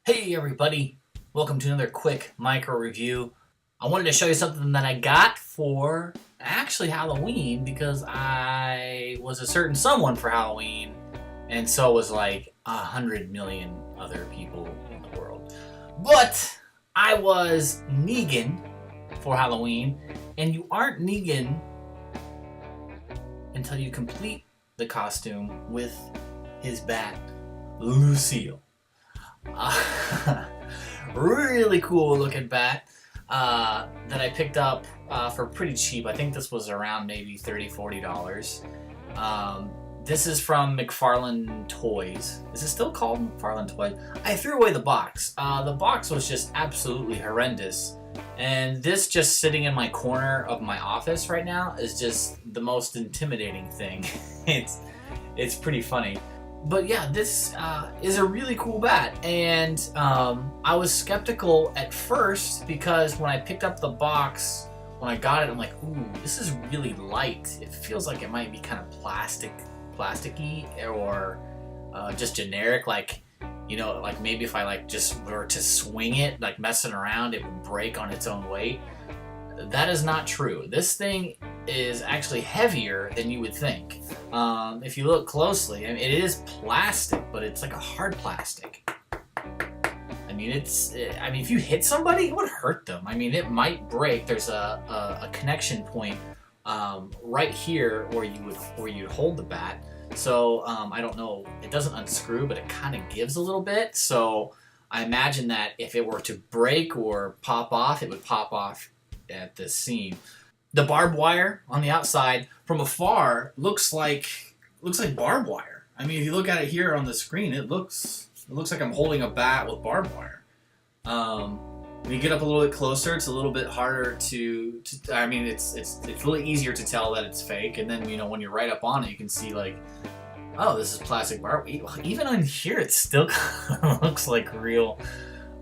Hey everybody, welcome to another quick micro review. I wanted to show you something that I got for actually Halloween because I was a certain someone for Halloween, and so was like 100 million other people in the world. But I was Negan for Halloween, and you aren't Negan until you complete the costume with his bat, Lucille. Really cool looking bat that I picked up for pretty cheap. I think this was around maybe $30-$40. This is from McFarlane Toys. Is it still called McFarlane Toys? I threw away the box. The box was just absolutely horrendous. And this just sitting in my corner of my office right now is just the most intimidating thing. It's pretty funny. But yeah, this is a really cool bat, and I was skeptical at first because when I picked up the box, when I got it, I'm like, ooh, this is really light. It feels like it might be kind of plasticky, or just generic, like, you know, like maybe if I like just were to swing it, like messing around, it would break on its own weight. That is not true. This thing is actually heavier than you would think. If you look closely, I mean, it is plastic, but it's like a hard plastic. I mean, if you hit somebody, it would hurt them. I mean, it might break. There's a connection point right here where you'd hold the bat. So I don't know. It doesn't unscrew, but it kind of gives a little bit. So I imagine that if it were to break or pop off, it would pop off at this seam. The barbed wire on the outside from afar looks like barbed wire. I mean, if you look at it here on the screen, it looks like I'm holding a bat with barbed wire. When you get up a little bit closer, it's a little bit harder to I mean, it's a little easier to tell that it's fake. And then, you know, when you're right up on it, you can see like, oh, this is plastic barbed. Even on here, it still looks like real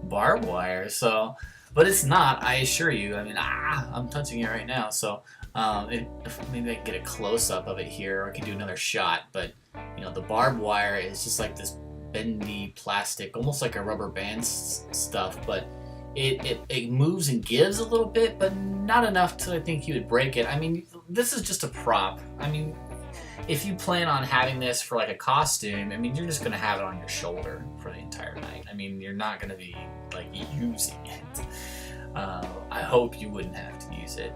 barbed wire. So. But it's not, I assure you. I mean, I'm touching it right now, so maybe I can get a close-up of it here, or I can do another shot. But, you know, the barbed wire is just like this bendy plastic, almost like a rubber band stuff, but it moves and gives a little bit, but not enough to, I think, you would break it. I mean, this is just a prop. I mean, if you plan on having this for like a costume, I mean, you're just going to have it on your shoulder for the entire night. I mean, you're not going to be like using it. I hope you wouldn't have to use it.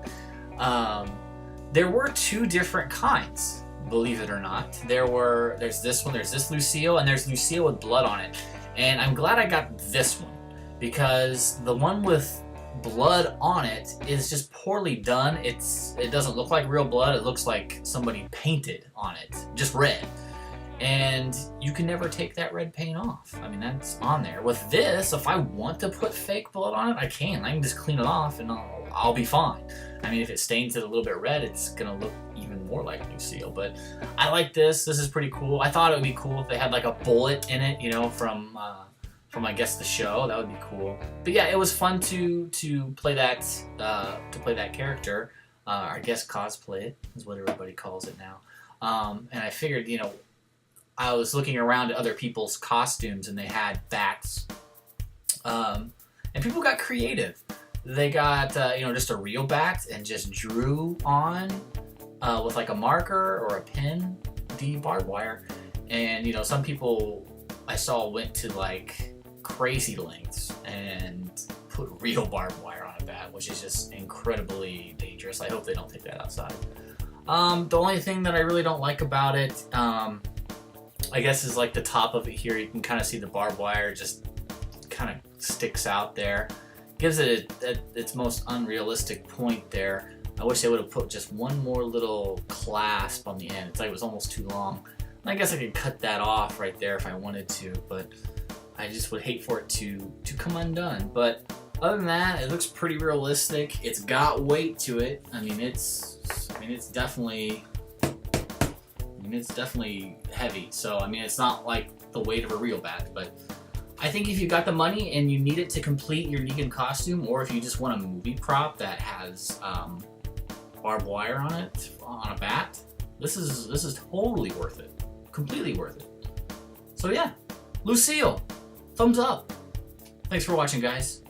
There were two different kinds, believe it or not. There's this one, there's this Lucille, and there's Lucille with blood on it. And I'm glad I got this one, because the one with blood on it is just poorly done. It doesn't look like real blood. It looks like somebody painted on it, just red. And you can never take that red paint off. I mean, that's on there. With this, if I want to put fake blood on it, I can. I can just clean it off and I'll be fine. I mean, if it stains it a little bit red, it's gonna look even more like Lucille. But I like this. This is pretty cool. I thought it would be cool if they had like a bullet in it, you know, from I guess the show. That would be cool. But yeah, it was fun to play that character. I guess cosplay it is what everybody calls it now. And I figured, you know, I was looking around at other people's costumes and they had bats. And people got creative. They got, you know, just a real bat and just drew on with like a marker or a pen the barbed wire. And, you know, some people I saw went to like crazy lengths and put real barbed wire on a bat, which is just incredibly dangerous. I hope they don't take that outside. The only thing that I really don't like about it, I guess, is like the top of it here. You can kind of see the barbed wire just kind of sticks out there. Gives it its most unrealistic point there. I wish they would have put just one more little clasp on the end. It's like it was almost too long. I guess I could cut that off right there if I wanted to, but I just would hate for it to come undone. But other than that, it looks pretty realistic. It's got weight to it. I mean, it's definitely heavy. So, I mean, it's not like the weight of a real bat, but I think if you got the money and you need it to complete your Negan costume, or if you just want a movie prop that has barbed wire on it, on a bat, this is totally worth it. Completely worth it. So yeah, Lucille, thumbs up. Thanks for watching, guys.